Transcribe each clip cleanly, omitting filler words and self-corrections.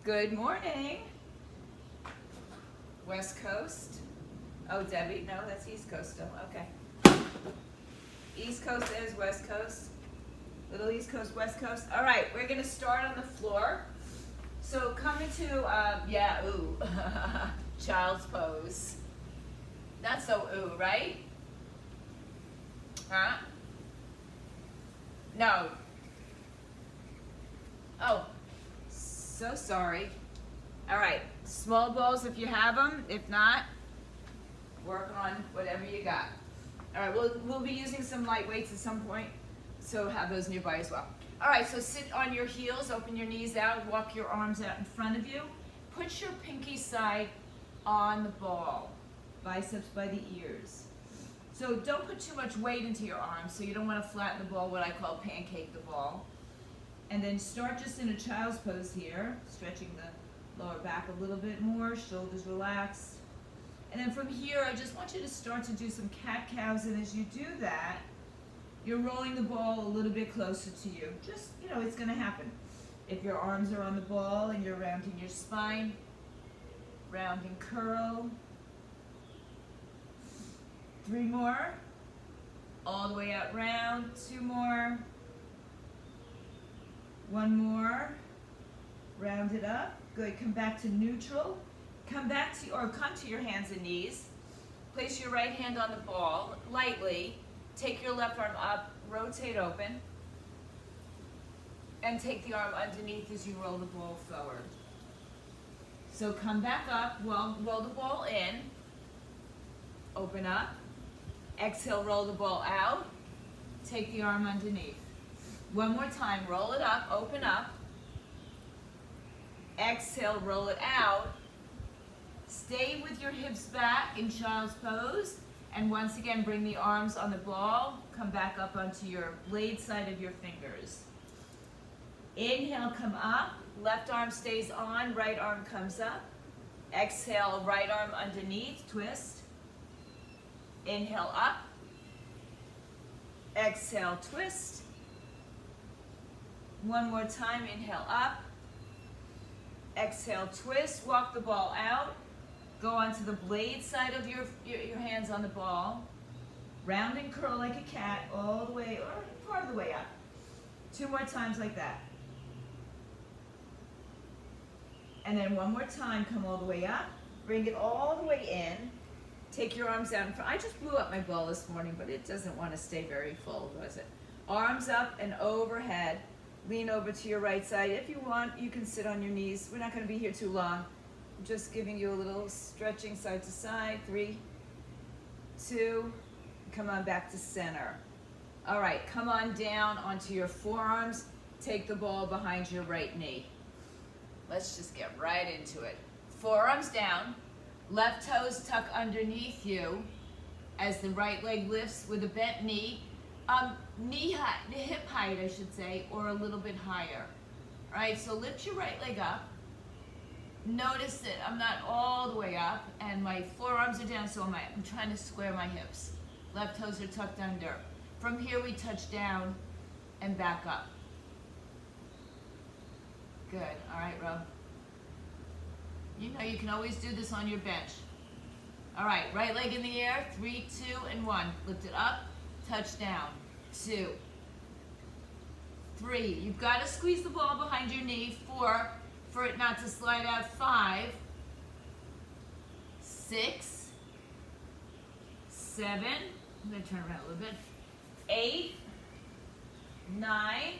Good morning. West Coast. Oh, Debbie, no, that's East Coast still. Okay. East Coast is West Coast. Little East Coast, West Coast. All right, we're gonna start on the floor. So come into, child's pose. Not so ooh, right? Huh? No. Oh, so sorry. All right, small balls if you have them. If not, work on whatever you got. All right, we'll be using some light weights at some point, so have those nearby as well. All right, so sit on your heels, open your knees out, walk your arms out in front of you. Put your pinky side on the ball, biceps by the ears. So don't put too much weight into your arms, so you don't want to flatten the ball, what I call pancake the ball. And then start just in a child's pose here, stretching the lower back a little bit more, shoulders relaxed. And then from here, I just want you to start to do some cat-cows, and as you do that, you're rolling the ball a little bit closer to you. Just, it's gonna happen. If your arms are on the ball and you're rounding your spine, round and curl. 3 more. All the way out round. 2 more. 1 more. Round it up. Good. Come back to neutral. Come to your hands and knees. Place your right hand on the ball lightly. Take your left arm up, rotate open, and take the arm underneath as you roll the ball forward. So come back up, roll the ball in, open up, exhale, roll the ball out, take the arm underneath. 1 more time, roll it up, open up, exhale, roll it out, stay with your hips back in child's pose, and once again, bring the arms on the ball, come back up onto your blade side of your fingers. Inhale, come up, left arm stays on, right arm comes up. Exhale, right arm underneath, twist. Inhale, up. Exhale, twist. 1 more time, inhale, up. Exhale, twist, walk the ball out. Go onto the blade side of your hands on the ball. Round and curl like a cat all the way, or part of the way up. 2 more times like that. And then 1 more time, come all the way up. Bring it all the way in. Take your arms out in front. I just blew up my ball this morning, but it doesn't want to stay very full, does it? Arms up and overhead. Lean over to your right side. If you want, you can sit on your knees. We're not going to be here too long. I'm just giving you a little stretching side to side. 3, 2, come on back to center. All right, come on down onto your forearms. Take the ball behind your right knee. Let's just get right into it. Forearms down, left toes tuck underneath you as the right leg lifts with a bent knee. Knee height, hip height, I should say, or a little bit higher. All right, so lift your right leg up. Notice that I'm not all the way up, and my forearms are down, so I'm trying to square my hips. Left toes are tucked under. From here, we touch down and back up. Good. All right, Rob. You can always do this on your bench. All right, right leg in the air. 3, 2, and 1. Lift it up, touch down. 2, 3. You've got to squeeze the ball behind your knee. 4, for it not to slide out. 5, 6, 7. I'm going to turn around a little bit. 8, 9,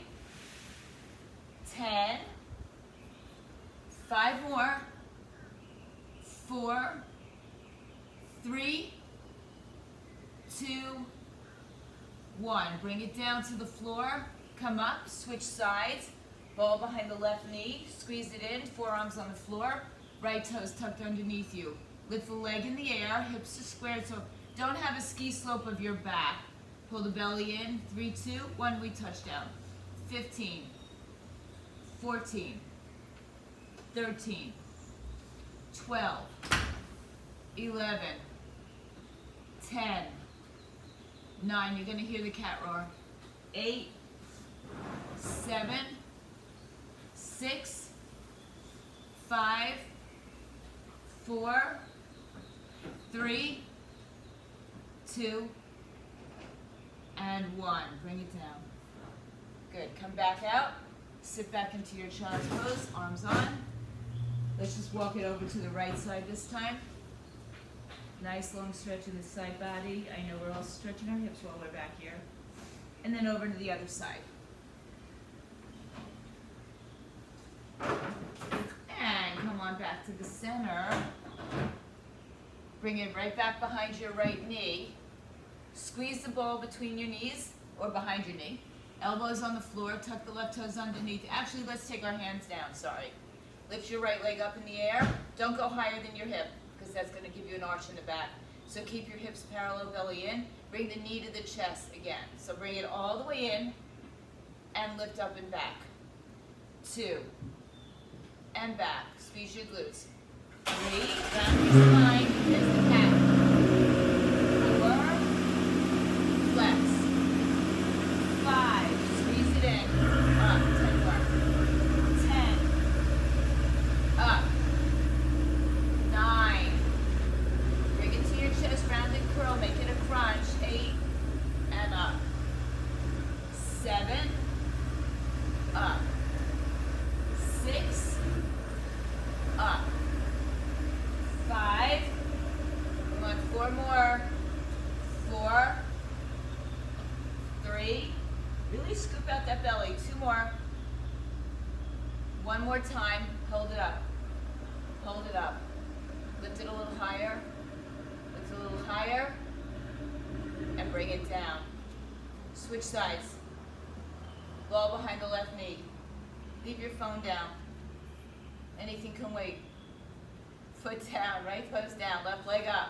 10. 5 more. 4, 3, 2, 1. Bring it down to the floor. Come up, switch sides. Ball behind the left knee. Squeeze it in. Forearms on the floor. Right toes tucked underneath you. Lift the leg in the air. Hips are squared, so don't have a ski slope of your back. Pull the belly in. 3, 2, 1. We touch down. 15, 14, 13, 12, 11, 10, 9. You're going to hear the cat roar. 8, 7, 6, 5, 4, 3, 2, and 1. Bring it down. Good. Come back out. Sit back into your child's pose. Arms on. Let's just walk it over to the right side this time. Nice long stretch in the side body. I know we're all stretching our hips while we're back here. And then over to the other side. And come on back to the center. Bring it right back behind your right knee. Squeeze the ball between your knees or behind your knee. Elbows on the floor, tuck the left toes underneath. Actually, let's take our hands down, sorry. Lift your right leg up in the air. Don't go higher than your hip, because that's going to give you an arch in the back. So keep your hips parallel, belly in. Bring the knee to the chest again. So bring it all the way in and lift up and back. 2, and back. Squeeze your glutes. 3, round your spine, there's the cat. 4, flex. 5, squeeze it in. Up, 10 more. 10, up. 9, bring it to your chest, round and curl, make it a crunch. 8, and up. 7, up. 6, up. 5, come on, 4 more. 4, 3, really scoop out that belly. 2 more. 1 more time, hold it up. Hold it up. Lift it a little higher. Lift it a little higher. And bring it down. Switch sides. Ball behind the left knee. Leave your phone down. Anything can wait. Foot down, right toes down, left leg up.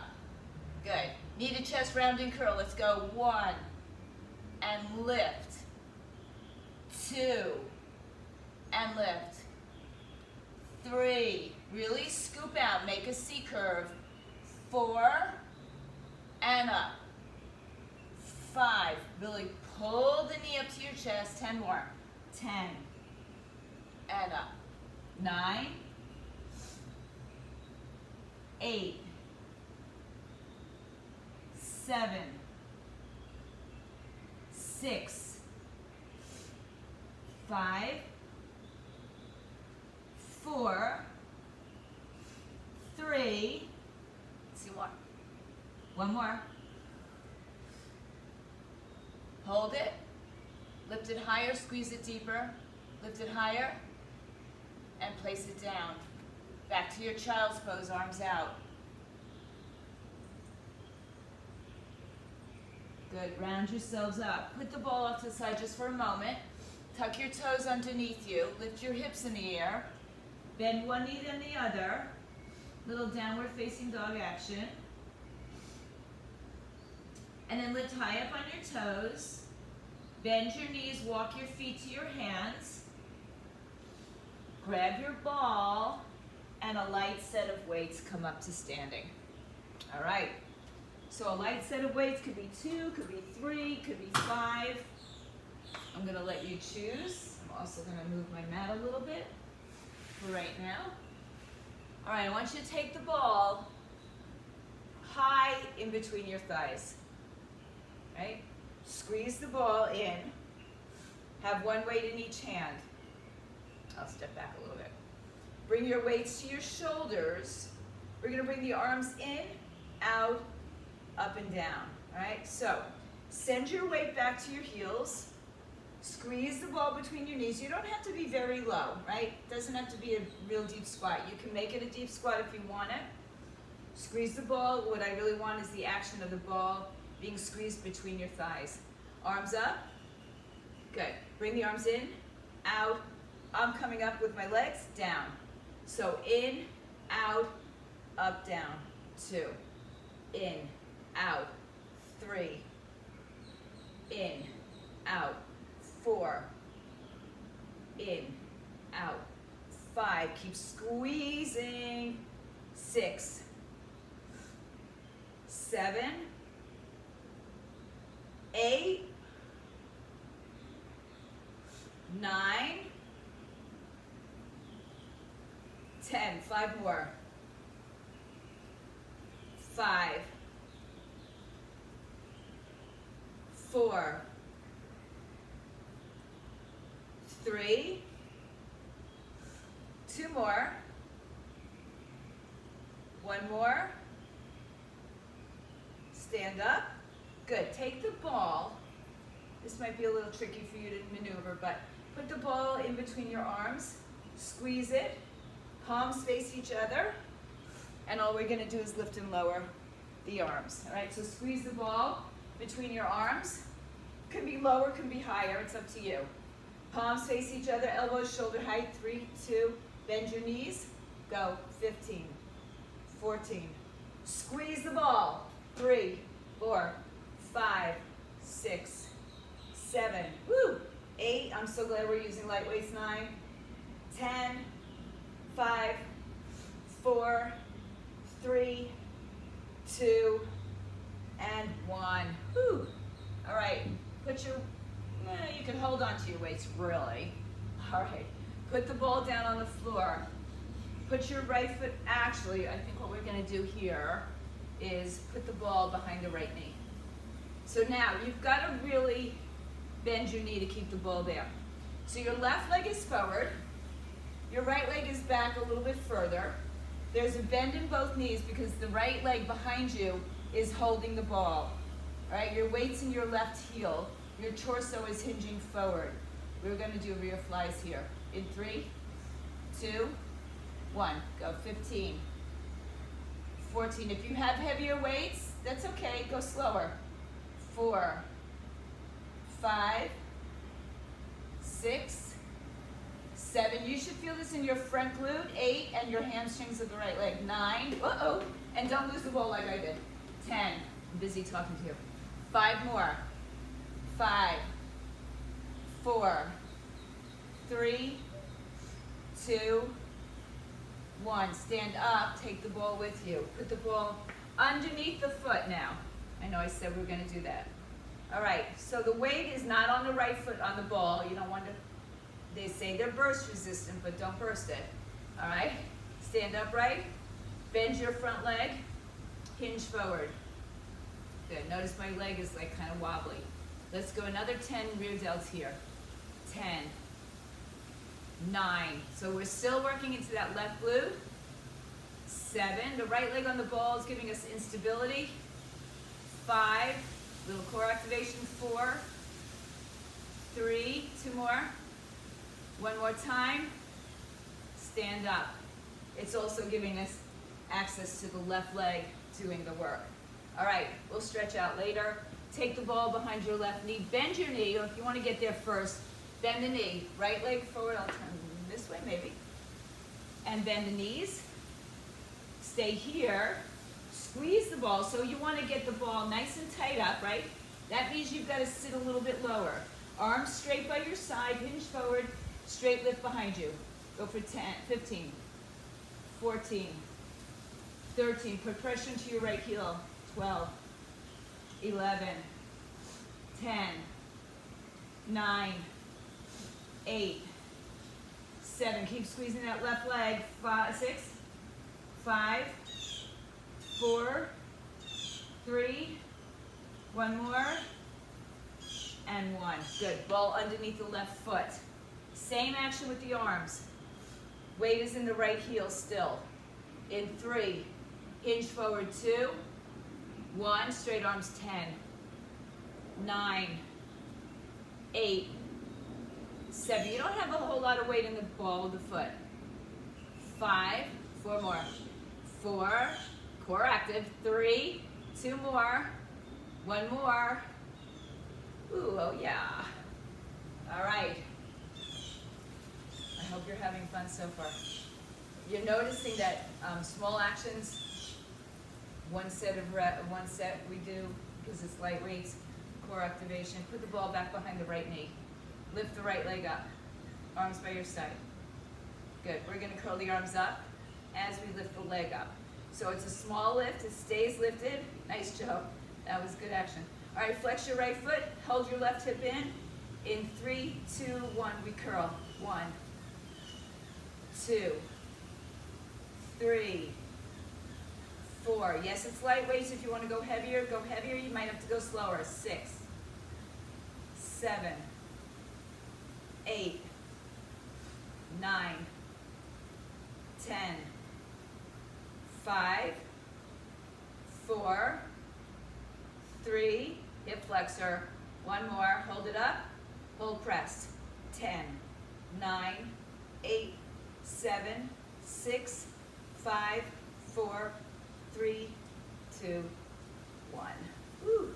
Good. Knee to chest, round and curl. Let's go. 1, and lift. 2, and lift. 3, really scoop out, make a C curve. 4, and up. 5, really pull the knee up to your chest. 10 more. 10, and up. 9, 8, 7, 6, 5, 4, 3, let's see one more. Hold it, lift it higher, squeeze it deeper, lift it higher, and place it down. Back to your child's pose, arms out. Good, round yourselves up. Put the ball off to the side just for a moment. Tuck your toes underneath you, lift your hips in the air. Bend one knee then the other. Little downward facing dog action. And then lift high up on your toes. Bend your knees, walk your feet to your hands. Grab your ball, and a light set of weights come up to standing. All right. So a light set of weights could be 2, could be 3, could be 5. I'm gonna let you choose. I'm also gonna move my mat a little bit for right now. All right, I want you to take the ball high in between your thighs, right? Squeeze the ball in. Have one weight in each hand. I'll step back a little bit. Bring your weights to your shoulders. We're gonna bring the arms in, out, up and down, all right? So send your weight back to your heels. Squeeze the ball between your knees. You don't have to be very low, right? It doesn't have to be a real deep squat. You can make it a deep squat if you want it. Squeeze the ball. What I really want is the action of the ball being squeezed between your thighs. Arms up. Good. Bring the arms in, out. I'm coming up with my legs, down. So in, out, up, down. 2. In, out. 3. In, out. 4. In, out. 5. Keep squeezing. 6. 7. 8. 9. 10, 5 more. 5, 4, 3, 2 more, 1 more, stand up, good. Take the ball, this might be a little tricky for you to maneuver, but put the ball in between your arms, squeeze it, palms face each other, and all we're gonna do is lift and lower the arms, all right? So squeeze the ball between your arms, could be lower, could be higher, it's up to you. Palms face each other, elbows shoulder height, 3, 2, bend your knees, go, 15, 14. Squeeze the ball, 3, 4, 5, 6, 7, woo, 8, I'm so glad we're using light weights, 9, 10, 5, 4, 3, 2, and 1. Whew. All right, put your, you can hold on to your weights, really. All right, put the ball down on the floor. Put your right foot, actually, I think what we're gonna do here is put the ball behind the right knee. So now, you've gotta really bend your knee to keep the ball there. So your left leg is forward, your right leg is back a little bit further. There's a bend in both knees because the right leg behind you is holding the ball. All right, your weight's in your left heel. Your torso is hinging forward. We're gonna do rear flies here. In 3, 2, 1, go, 15, 14. If you have heavier weights, that's okay, go slower. 4, 5, 6, 7, you should feel this in your front glute, 8, and your hamstrings of the right leg, 9, and don't lose the ball like I did, 10, I'm busy talking to you, 5 more, 5, 4, 3, 2, 1, stand up, take the ball with you, put the ball underneath the foot now, I know I said we were going to do that, all right, so the weight is not on the right foot on the ball, you don't want to. They say they're burst resistant, but don't burst it. All right? Stand upright, bend your front leg, hinge forward. Good. Notice my leg is like kind of wobbly. Let's go another 10 rear delts here. 10, 9. So we're still working into that left glute. 7. The right leg on the ball is giving us instability. 5. Little core activation. 4, 3. 2 more. One more time, stand up. It's also giving us access to the left leg doing the work. All right, we'll stretch out later. Take the ball behind your left knee, bend your knee, or if you want to get there first, bend the knee. Right leg forward, I'll turn this way maybe. And bend the knees. Stay here, squeeze the ball. So you want to get the ball nice and tight up, right? That means you've got to sit a little bit lower. Arms straight by your side, hinge forward, straight lift behind you. Go for 10, 15, 14, 13. Put pressure into your right heel. 12, 11, 10, 9, 8, 7. Keep squeezing that left leg. 5, 6, 5, 4, 3, 1 more, and 1. Good. Ball underneath the left foot. Same action with the arms. Weight is in the right heel still. In 3, hinge forward 2, 1, straight arms 10, 9, 8, 7. You don't have a whole lot of weight in the ball of the foot. 5, 4 more. 4, core active. 3, 2 more. 1 more. Ooh, oh yeah. All right. I hope you're having fun so far. You're noticing that small actions, one set we do because it's light weights, core activation. Put the ball back behind the right knee. Lift the right leg up. Arms by your side. Good. We're going to curl the arms up as we lift the leg up. So it's a small lift. It stays lifted. Nice job. That was good action. All right, flex your right foot. Hold your left hip in. In 3, 2, 1, we curl. 1, 2, 3, 4. Yes, it's light weights. If you want to go heavier, go heavier. You might have to go slower. 6, 7, 8, 9, 10, 5, 4, 3, hip flexor. One more, hold it up, hold press. 10, 9, 8, 7, 6, 5, 4, 3, 2, 1. Woo.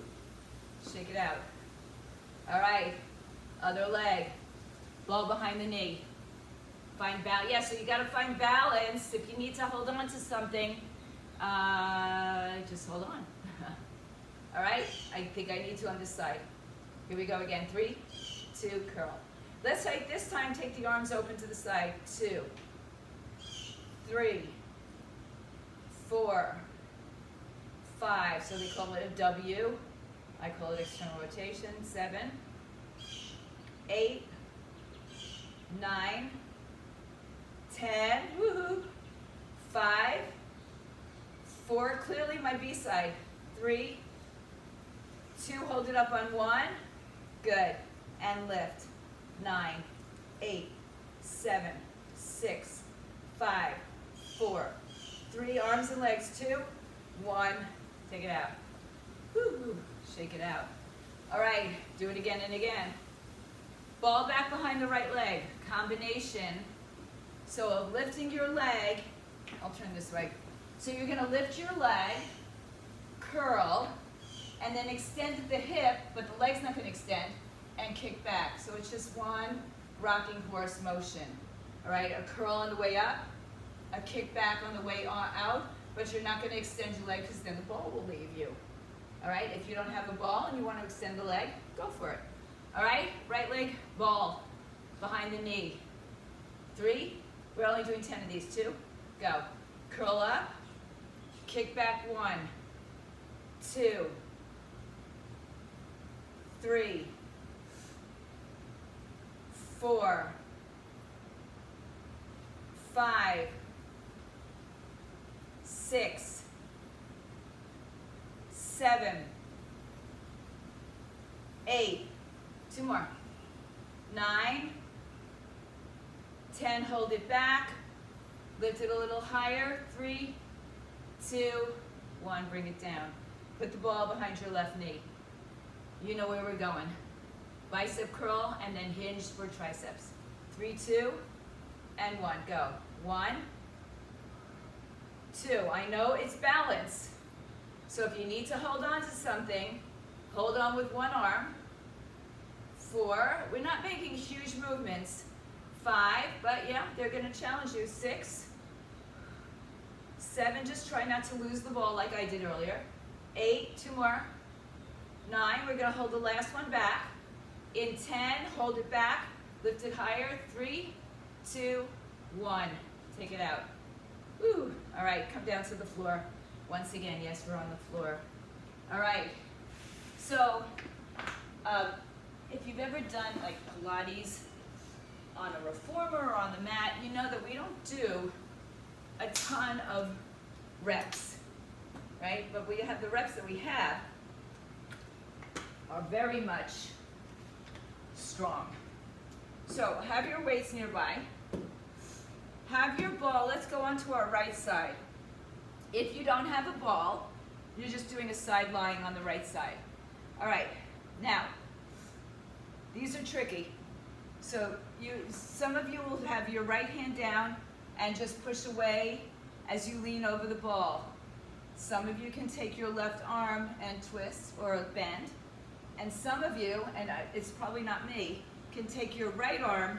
Shake it out. All right, other leg, ball behind the knee. Find balance. Yeah, so you got to find balance. If you need to hold on to something, just hold on. All right, I think I need to on this side. Here we go again. 3, 2, curl. Let's take this time, take the arms open to the side. 2, 3, 4, 5. So they call it a W. I call it external rotation. 7, 8, 9, 10. Woohoo. 5, 4. Clearly my B side. 3, 2. Hold it up on 1. Good. And lift. 9, 8, 7, 6, 5, 4, 3. Arms and legs. 2, 1. Take it out. Woo-hoo. Shake it out. All right. Do it again and again. Ball back behind the right leg. Combination. So of lifting your leg. I'll turn this way. So you're going to lift your leg, curl, and then extend the hip, but the leg's not going to extend, and kick back. So it's just one rocking horse motion. All right, a curl on the way up, a kick back on the way out, but you're not going to extend your leg because then the ball will leave you. All right, if you don't have a ball and you want to extend the leg, go for it. All right, right leg, ball, behind the knee. 3, we're only doing 10 of these. 2, go. Curl up, kick back. 1, 2, 3, 4, 5, 6, 7, 8, 2 more, 9, 10, hold it back, lift it a little higher, 3, 2, 1, bring it down. Put the ball behind your left knee. You know where we're going. Bicep curl and then hinge for triceps. 3, 2, and 1, go. 1, 2. I know it's balance. So if you need to hold on to something, hold on with one arm. 4, we're not making huge movements. 5, but yeah, they're gonna challenge you. 6, 7, just try not to lose the ball like I did earlier. 8, 2 more. 9, we're gonna hold the last one back. In 10, hold it back, lift it higher. 3, 2, 1. Take it out. Woo. All right, come down to the floor. Once again, yes, we're on the floor. All right, so if you've ever done like Pilates on a reformer or on the mat, you know that we don't do a ton of reps, right? But we have the reps that we have are very much strong. So have your weights nearby. Have your ball. Let's go on to our right side. If you don't have a ball, you're just doing a side lying on the right side. All right, now, these are tricky. So some of you will have your right hand down and just push away as you lean over the ball. Some of you can take your left arm and twist or bend. And some of you, and it's probably not me, can take your right arm,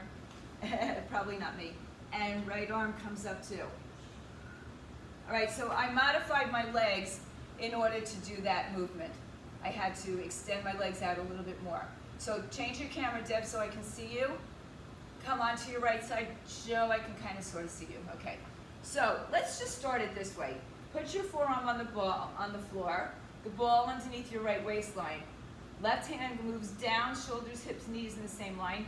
probably not me, and right arm comes up too. All right, so I modified my legs in order to do that movement. I had to extend my legs out a little bit more. So change your camera, Deb, so I can see you. Come on to your right side. Joe, I can kind of sort of see you. Okay, so let's just start it this way. Put your forearm on the ball, on the floor, the ball underneath your right waistline. Left hand moves down, shoulders, hips, knees in the same line.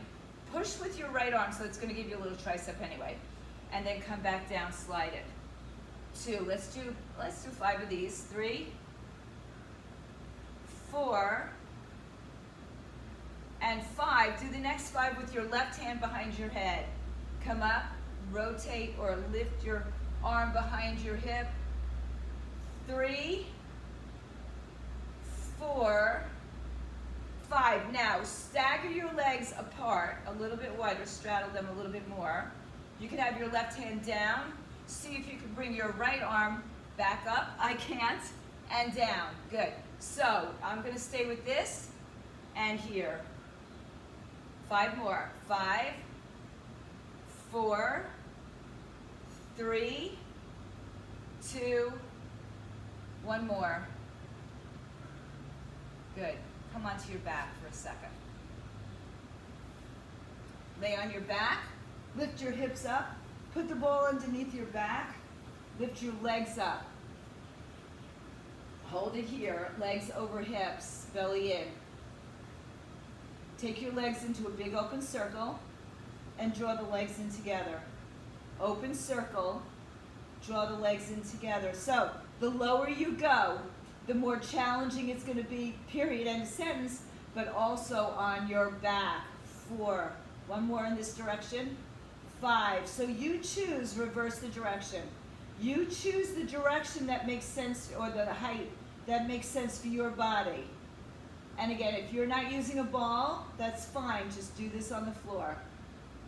Push with your right arm, so it's going to give you a little tricep anyway. And then come back down, slide it. 2. Let's do 5 of these. 3, 4, and 5. Do the next 5 with your left hand behind your head. Come up, rotate or lift your arm behind your hip. 3, 4, 5. Now stagger your legs apart a little bit wider, straddle them a little bit more. You can have your left hand down. See if you can bring your right arm back up. I can't. And down. Good. So I'm going to stay with this and here. 5 more. 5, 4, 3, 2, 1 more. Good. Come onto your back for a second. Lay on your back. Lift your hips up. Put the ball underneath your back. Lift your legs up. Hold it here. Legs over hips. Belly in. Take your legs into a big open circle and draw the legs in together. Open circle. Draw the legs in together. So the lower you go, the more challenging it's going to be, period, end of sentence, but also on your back. 4. 1 more in this direction. 5. So you choose, reverse the direction. You choose the direction that makes sense, or the height that makes sense for your body. And again, if you're not using a ball, that's fine. Just do this on the floor.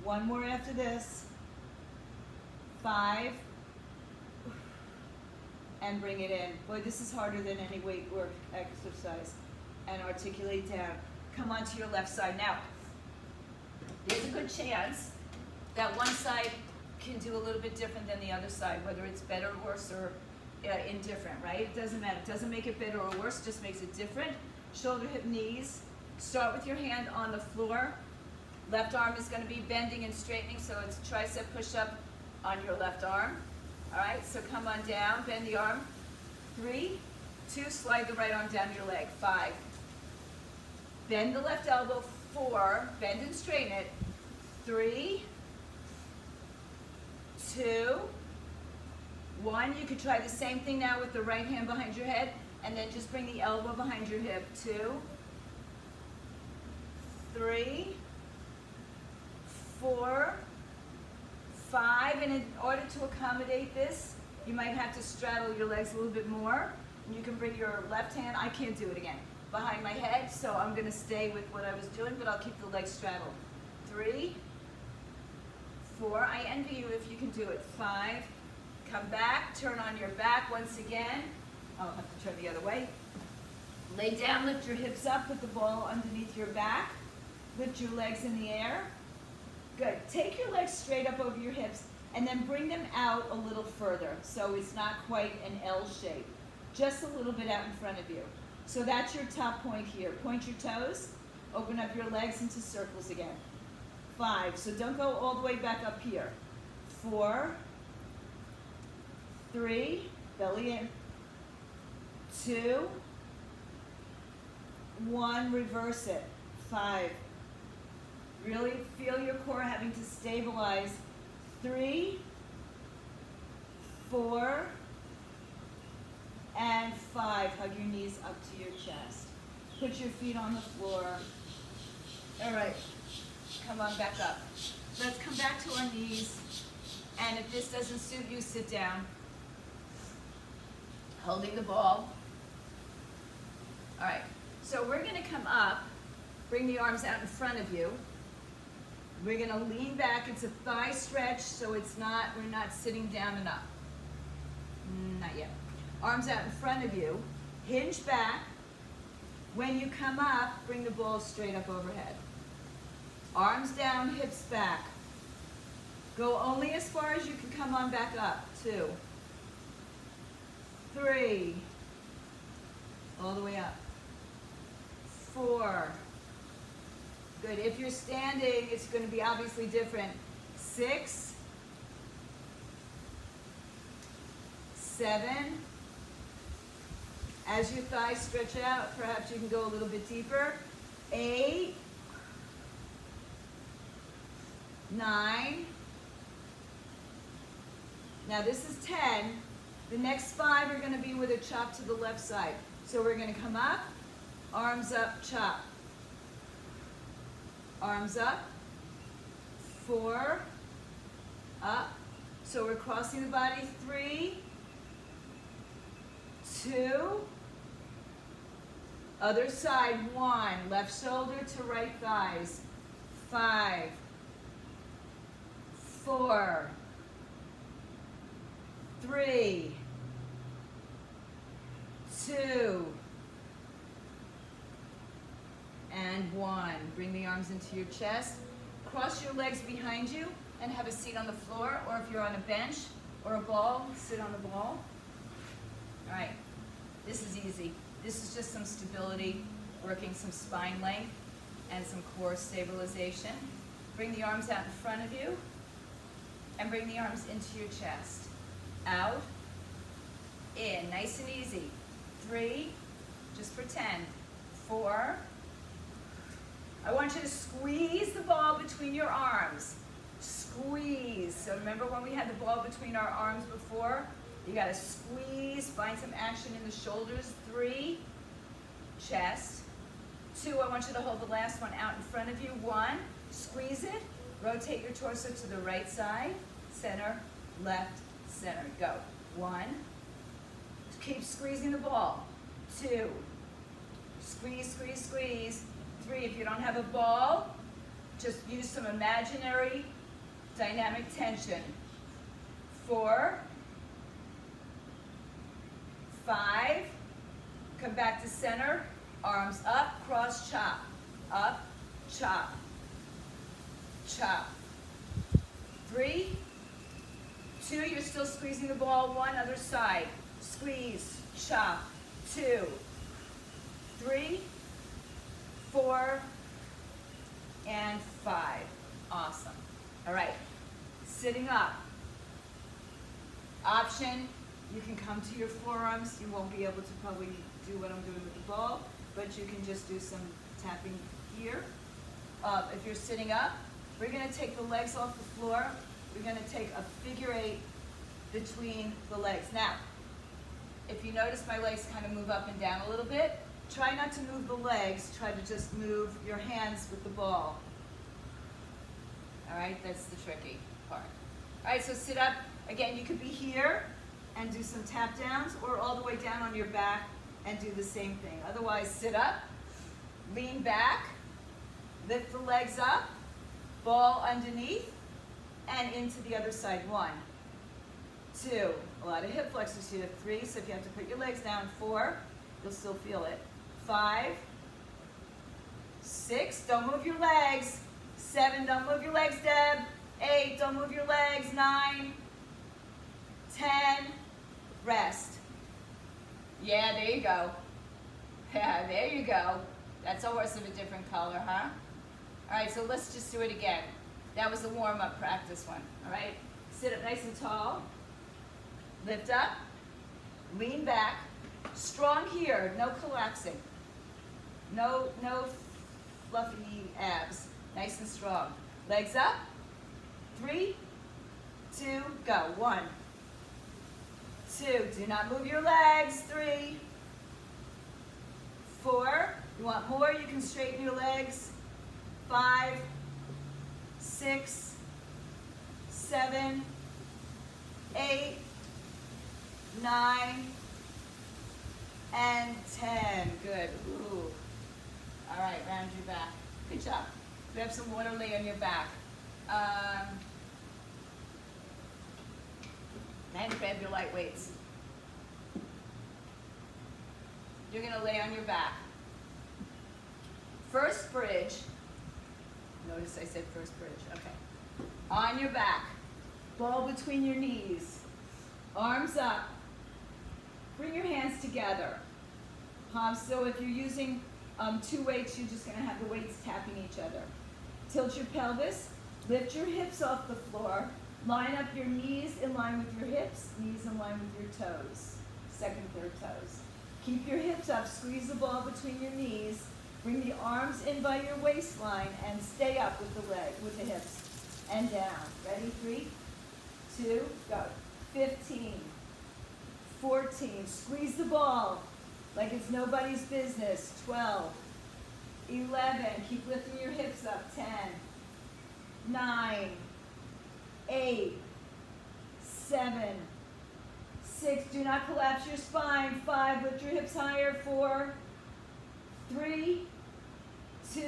1 more after this. 5. And bring it in. Boy, this is harder than any weight work exercise. And articulate down. Come onto your left side. Now, there's a good chance that one side can do a little bit different than the other side, whether it's better or worse or indifferent, right? It doesn't matter. It doesn't make it better or worse, it just makes it different. Shoulder, hip, knees. Start with your hand on the floor. Left arm is going to be bending and straightening, so it's tricep push-up on your left arm. All right, so come on down, bend the arm. 3, 2, slide the right arm down your leg. 5. Bend the left elbow. 4, bend and straighten it. 3, 2, 1. You could try the same thing now with the right hand behind your head, and then just bring the elbow behind your hip. 2, 3, 4, 5. And in order to accommodate this, you might have to straddle your legs a little bit more. And you can bring your left hand, I can't do it again, behind my head, so I'm going to stay with what I was doing, but I'll keep the legs straddled. 3, 4. I envy you if you can do it. 5. Come back, turn on your back once again. I'll have to turn the other way. Lay down, lift your hips up, put the ball underneath your back. Lift your legs in the air. Good. Take your legs straight up over your hips and then bring them out a little further so it's not quite an L shape. Just a little bit out in front of you. So that's your top point here. Point your toes. Open up your legs into circles again. 5. So don't go all the way back up here. 4, 3, belly in. 2, 1, reverse it. 5. Really feel your core having to stabilize. 3, 4, and 5. Hug your knees up to your chest. Put your feet on the floor. All right, come on back up. Let's come back to our knees. And if this doesn't suit you, sit down. Holding the ball. All right, so we're going to come up, bring the arms out in front of you. We're going to lean back. It's a thigh stretch, so we're not sitting down and up. Not yet. Arms out in front of you. Hinge back. When you come up, bring the ball straight up overhead. Arms down, hips back. Go only as far as you can come on back up. 2, 3, all the way up. 4. Good. If you're standing, it's going to be obviously different. 6, 7. As your thighs stretch out, perhaps you can go a little bit deeper. 8, 9. Now this is 10. The next 5 are going to be with a chop to the left side. So we're going to come up, arms up, chop. Arms up, 4, up. So we're crossing the body, 3, 2, other side, 1, left shoulder to right thighs, 5, 4, 3, 2, and 1. Bring the arms into your chest. Cross your legs behind you and have a seat on the floor, or if you're on a bench or a ball, sit on the ball. All right, this is easy. This is just some stability, working some spine length and some core stabilization. Bring the arms out in front of you and bring the arms into your chest. Out, in, nice and easy. 3, just pretend. 4, I want you to squeeze the ball between your arms. Squeeze. So remember when we had the ball between our arms before? You got to squeeze, find some action in the shoulders. 3, chest. 2, I want you to hold the last one out in front of you. 1, squeeze it. Rotate your torso to the right side. Center, left, center. Go. 1. Keep squeezing the ball. 2. Squeeze, squeeze, squeeze. 3, if you don't have a ball, just use some imaginary dynamic tension. 4, 5, come back to center, arms up, cross chop, up, chop, chop. 3, 2, you're still squeezing the ball, 1, other side, squeeze, chop, 2, 3, 4, and 5. Awesome. All right, sitting up. Option, you can come to your forearms. You won't be able to probably do what I'm doing with the ball, but you can just do some tapping here. If you're sitting up, we're gonna take the legs off the floor. We're gonna take a figure 8 between the legs. Now, if you notice my legs kind of move up and down a little bit, try not to move the legs, try to just move your hands with the ball. All right, that's the tricky part. All right, so sit up. Again, you could be here and do some tap downs, or all the way down on your back and do the same thing. Otherwise, sit up, lean back, lift the legs up, ball underneath, and into the other side. 1, 2, a lot of hip flexors here. 3, so if you have to put your legs down. 4, you'll still feel it. 5, 6, don't move your legs. 7, don't move your legs, Deb. 8, don't move your legs. 9, 10, rest. Yeah, there you go. Yeah, there you go. That's a horse of a different color, huh? All right, so let's just do it again. That was the warm-up practice one, all right? Sit up nice and tall. Lift up, lean back. Strong here, no collapsing. No fluffy abs. Nice and strong. Legs up. 3, 2, go. 1, 2. Do not move your legs. 3, 4. You want more? You can straighten your legs. 5, 6, 7, 8, 9, and 10. Good. Ooh. All right, round your back. Good job. Grab some water, lay on your back. And grab your light weights. You're going to lay on your back. First bridge. Notice I said first bridge. Okay. On your back. Ball between your knees. Arms up. Bring your hands together. So if you're using 2 weights, you're just going to have the weights tapping each other. Tilt your pelvis. Lift your hips off the floor. Line up your knees in line with your hips, knees in line with your toes. Second, third toes. Keep your hips up. Squeeze the ball between your knees. Bring the arms in by your waistline and stay up with the hips. And down. Ready? 3, 2, go. 15, 14. Squeeze the ball like it's nobody's business. 12. 11. Keep lifting your hips up. 10. 9. 8. 7. 6. Do not collapse your spine. 5. Lift your hips higher. 4. 3. 2.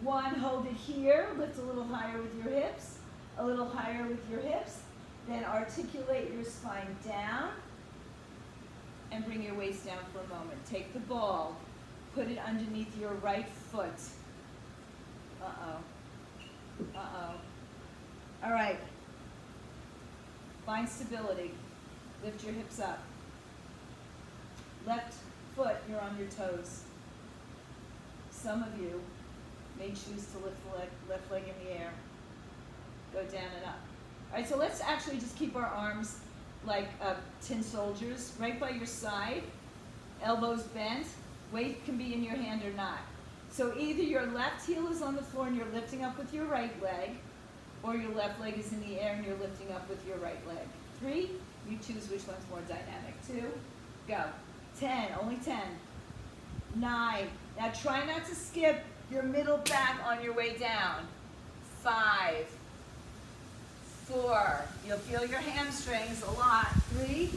1. Hold it here. Lift a little higher with your hips. A little higher with your hips. Then articulate your spine down and bring your waist down for a moment. Take the ball, put it underneath your right foot. Uh-oh. Uh-oh. All right. Find stability. Lift your hips up. Left foot, you're on your toes. Some of you may choose to lift the left leg in the air. Go down and up. All right, so let's actually just keep our arms like tin soldiers, right by your side, elbows bent. Weight can be in your hand or not. So either your left heel is on the floor and you're lifting up with your right leg, or your left leg is in the air and you're lifting up with your right leg. 3, you choose which one's more dynamic. 2, go. 10, only 10. 9, now try not to skip your middle back on your way down. 5, 4, you'll feel your hamstrings a lot. 3,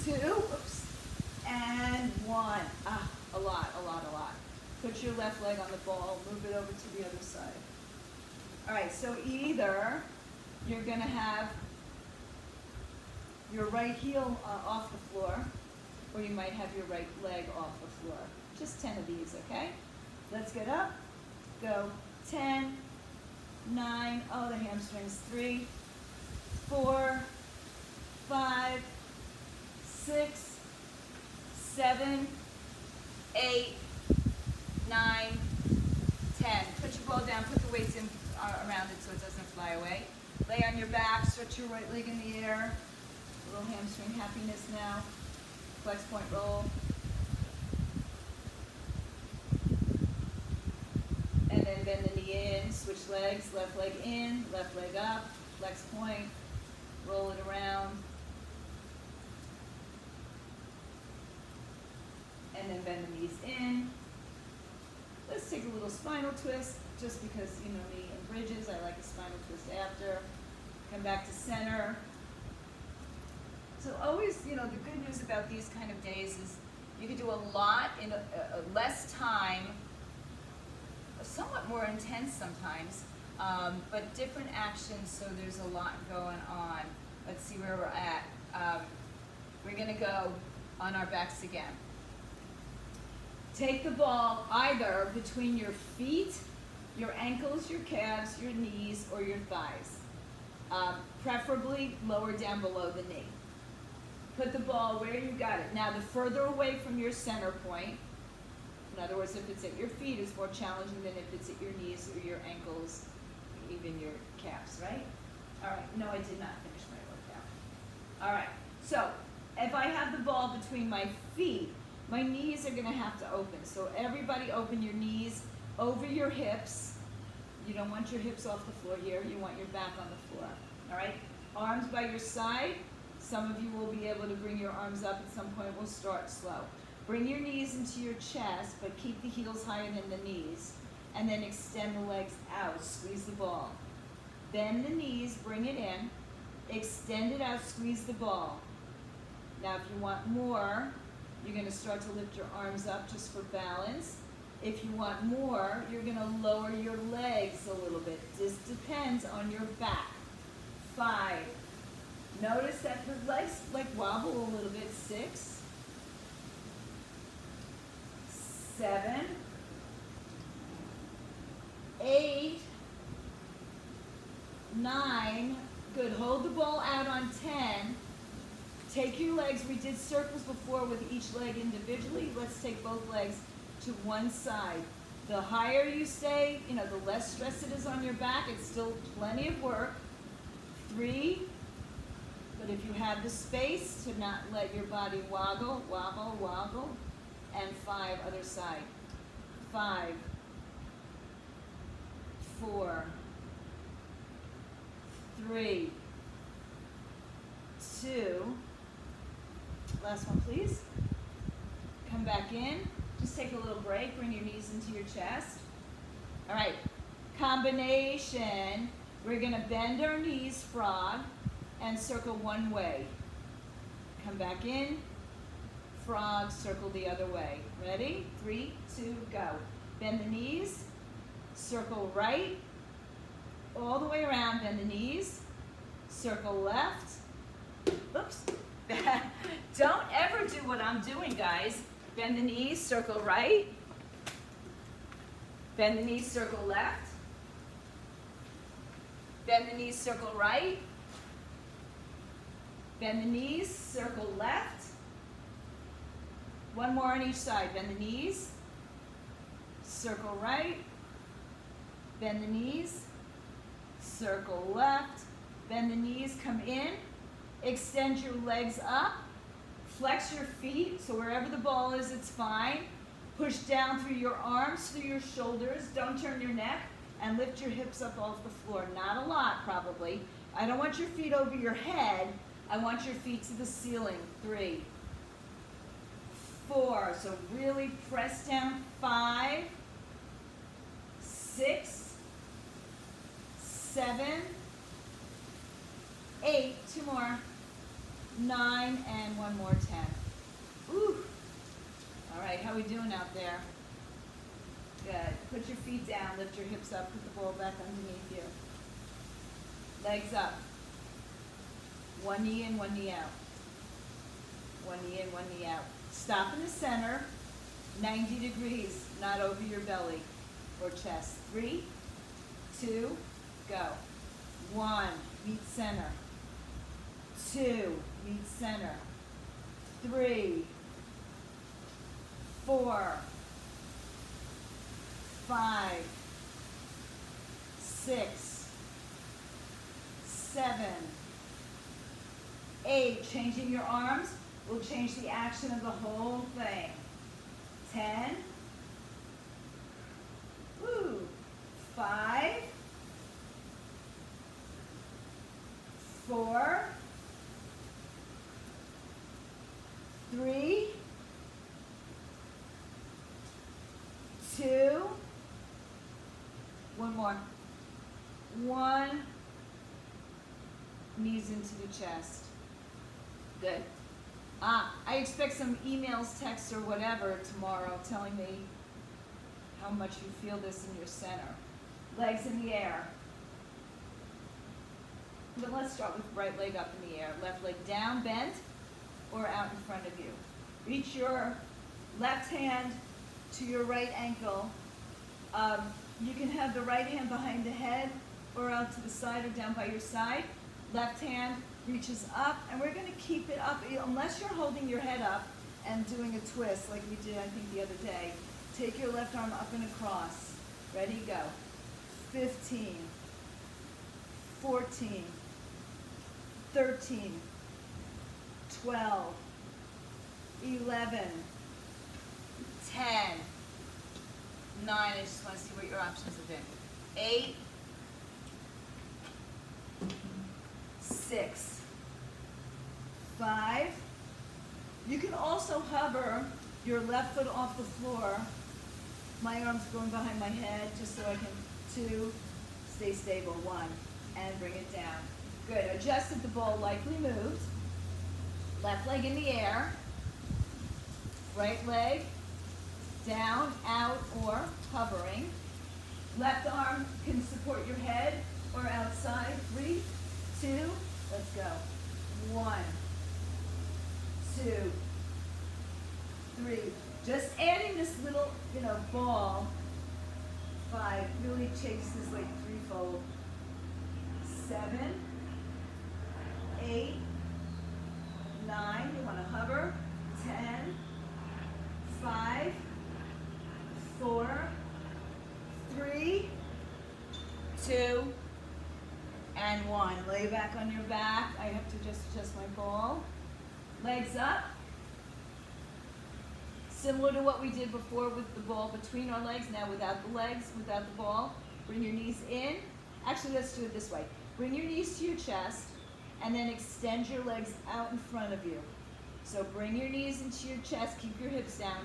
2, oops, and 1. A lot. Put your left leg on the ball, move it over to the other side. All right, so either you're gonna have your right heel off the floor, or you might have your right leg off the floor. Just 10 of these, okay? Let's get up, go. 10, 9, oh, the hamstrings. 3, 4, 5, 6, 7, 8, 9, 10. Put your ball down, put the weights in around it so it doesn't fly away. Lay on your back, stretch your right leg in the air. A little hamstring happiness now. Flex point roll. And then bend the knee in, switch legs, left leg in, left leg up, flex point, roll it around. And then bend the knees in. Let's take a little spinal twist, just because, you know me, in bridges, I like a spinal twist after. Come back to center. So always, you know, the good news about these kind of days is you can do a lot in a less time, somewhat more intense sometimes, but different actions, so there's a lot going on. Let's see where we're at. We're gonna go on our backs again. Take the ball either between your feet, your ankles, your calves, your knees, or your thighs. Preferably lower down below the knee. Put the ball where you got it. Now, the further away from your center point, in other words, if it's at your feet, it's more challenging than if it's at your knees or your ankles, even your calves, right? All right, no, I did not finish my workout. All right, so if I have the ball between my feet, my knees are gonna have to open. So everybody open your knees over your hips. You don't want your hips off the floor here, you want your back on the floor, all right? Arms by your side. Some of you will be able to bring your arms up at some point. We'll start slow. Bring your knees into your chest, but keep the heels higher than the knees. And then extend the legs out, squeeze the ball. Bend the knees, bring it in, extend it out, squeeze the ball. Now if you want more, you're gonna start to lift your arms up just for balance. If you want more, you're gonna lower your legs a little bit. This depends on your back. 5. Notice that the legs like wobble a little bit. 6, 7, 8, 9. Good. Hold the ball out on 10. Take your legs. We did circles before with each leg individually. Let's take both legs to one side. The higher you stay, you know, the less stress it is on your back. It's still plenty of work. 3. But if you have the space to not let your body wobble, wobble, wobble. And 5, other side. 5, 4, 3, 2, Last one, please. Come back in. Just take a little break. Bring your knees into your chest. All right. Combination. We're going to bend our knees, frog, and circle one way. Come back in. Frog, circle the other way. Ready? 3, 2, go. Bend the knees. Circle right. All the way around. Bend the knees. Circle left. Oops. Don't ever do what I'm doing, guys. Bend the knees, circle right. Bend the knees, circle left. Bend the knees, circle right. Bend the knees, circle left. One more on each side. Bend the knees, circle right. Bend the knees, circle left. Bend the knees, come in. Extend your legs up. Flex your feet, so wherever the ball is, it's fine. Push down through your arms, through your shoulders. Don't turn your neck, and lift your hips up off the floor. Not a lot, probably. I don't want your feet over your head. I want your feet to the ceiling. 3, 4. So really press down. 5, 6, 7, 8. 2 more. 9, and one more. 10. Ooh. All right, how we doing out there? Good. Put your feet down, lift your hips up, put the ball back underneath you. Legs up. One knee in, one knee out. One knee in, one knee out. Stop in the center, 90 degrees, not over your belly or chest. 3, 2, go. 1, meet center. 2, meet center. 3, 4, 5, 6, 7, 8. Changing your arms will change the action of the whole thing. 10. Woo. 5, 4, 3, 2, one more. 1, knees into the chest. Good. I expect some emails, texts, or whatever tomorrow telling me how much you feel this in your center. Legs in the air. But let's start with right leg up in the air. Left leg down, bent, or out in front of you. Reach your left hand to your right ankle. You can have the right hand behind the head or out to the side or down by your side. Left hand reaches up, and we're going to keep it up unless you're holding your head up and doing a twist like we did, I think, the other day. Take your left arm up and across. Ready, go. 15, 14, 13, 12, 11, 10, 9, I just want to see what your options have been. 8, 6, 5. You can also hover your left foot off the floor. My arm's going behind my head just so I can. 2, stay stable. 1, and bring it down. Good. Adjusted, the ball likely moved. Left leg in the air. Right leg down, out, or hovering. Left arm can support your head or outside. 3, 2, let's go. 1, 2, 3. Just adding this little, ball. 5 really takes this like threefold. 7, 8, 9. You want to hover. 10, 5, 4, 3, 2, and 1. Lay back on your back. I have to just adjust my ball. Legs up. Similar to what we did before with the ball between our legs, now without the legs, without the ball. Bring your knees in. Actually, let's do it this way. Bring your knees to your chest, and then extend your legs out in front of you. So bring your knees into your chest, keep your hips down.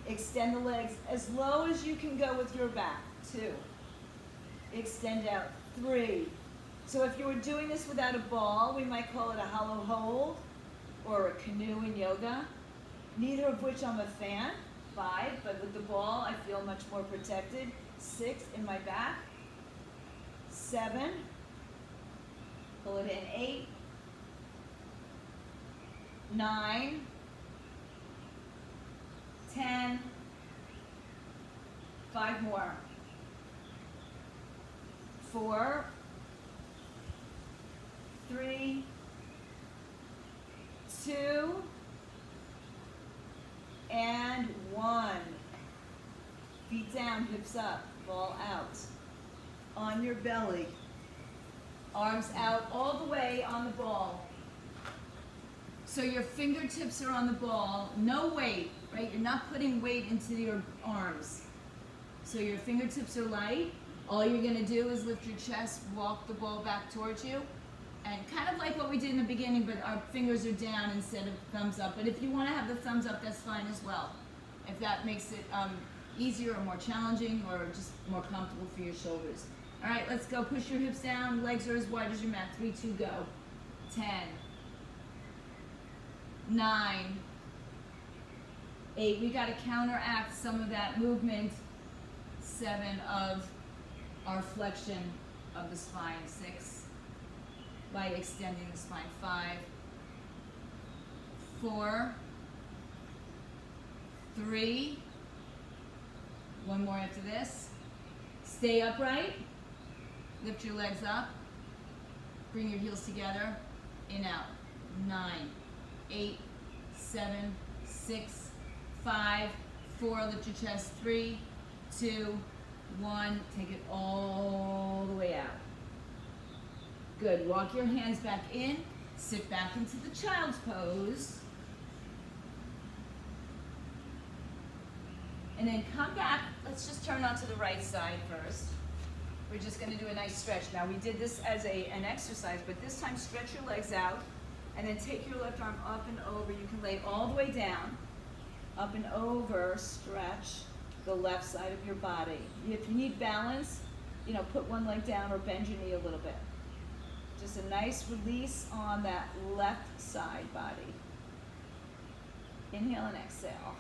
Extend the legs as low as you can go with your back. 2. Extend out. 3. So if you were doing this without a ball, we might call it a hollow hold or a canoe in yoga. Neither of which I'm a fan. 5, but with the ball, I feel much more protected. 6 in my back. 7. Pull it in. 8. 9. 10. 5 more. 4. 3. 2. And 1. Feet down, hips up, ball out. On your belly. Arms out all the way on the ball. So your fingertips are on the ball, no weight, right? You're not putting weight into your arms. So your fingertips are light. All you're gonna do is lift your chest, walk the ball back towards you, and kind of like what we did in the beginning, but our fingers are down instead of thumbs up. But if you wanna have the thumbs up, that's fine as well. If that makes it easier or more challenging or just more comfortable for your shoulders. All right, let's go. Push your hips down. Legs are as wide as your mat. 3, 2, go. 10, 9, 8. We got to counteract some of that movement. 7 of our flexion of the spine. 6 by extending the spine. 5, 4, 3. One more after this. Stay upright. Lift your legs up. Bring your heels together. In, out. 9, 8, 7, 6, 5, 4. Lift your chest. 3, 2, 1. Take it all the way out. Good. Walk your hands back in. Sit back into the child's pose. And then come back. Let's just turn onto the right side first. We're just going to do a nice stretch. Now we did this as an exercise, but this time stretch your legs out and then take your left arm up and over. You can lay it all the way down, up and over, stretch the left side of your body. If you need balance, put one leg down or bend your knee a little bit. Just a nice release on that left side body. Inhale and exhale.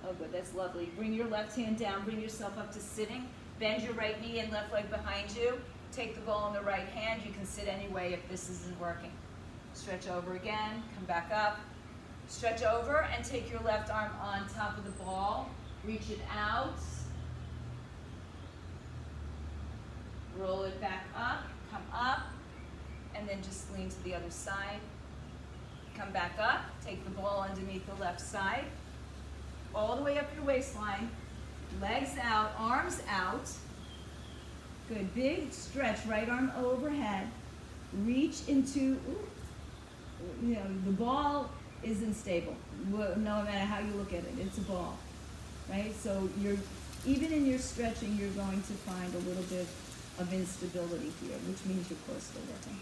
Oh, good, that's lovely. Bring your left hand down, bring yourself up to sitting. Bend your right knee and left leg behind you. Take the ball in the right hand. You can sit any way if this isn't working. Stretch over again, come back up. Stretch over and take your left arm on top of the ball. Reach it out. Roll it back up, come up, and then just lean to the other side. Come back up, take the ball underneath the left side. All the way up your waistline. Legs out, arms out. Good, big stretch, right arm overhead. Reach into, the ball isn't stable. No matter how you look at it, it's a ball, right? So even in your stretching, you're going to find a little bit of instability here, which means your core's still working.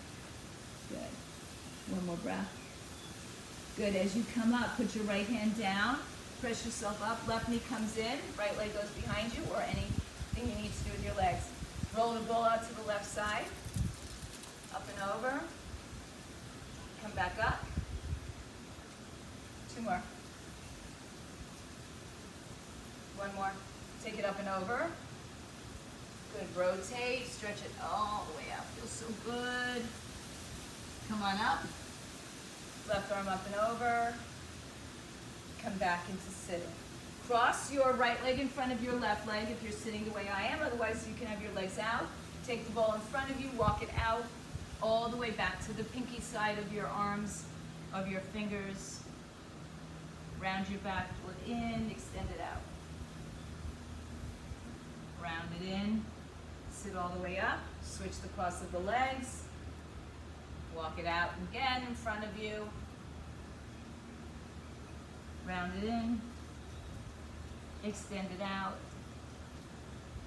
Good. One more breath. Good, as you come up, put your right hand down. Press yourself up, left knee comes in, right leg goes behind you, or anything you need to do with your legs. Roll the ball out to the left side, up and over, come back up. 2 more. 1 more. Take it up and over. Good, rotate, stretch it all the way out. Feels so good. Come on up. Left arm up and over. Come back into sitting. Cross your right leg in front of your left leg if you're sitting the way I am. Otherwise, you can have your legs out. Take the ball in front of you, walk it out all the way back to the pinky side of your arms, of your fingers. Round your back, pull it in, extend it out. Round it in, sit all the way up, switch the cross of the legs, walk it out again in front of you. Round it in, extend it out,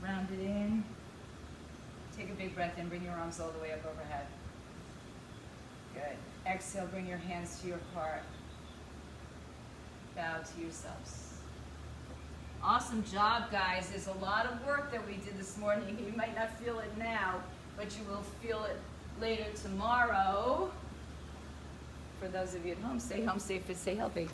round it in. Take a big breath in, bring your arms all the way up overhead. Good. Exhale, bring your hands to your heart. Bow to yourselves. Awesome job, guys. There's a lot of work that we did this morning. You might not feel it now, but you will feel it later tomorrow. For those of you at home, stay safe and stay healthy.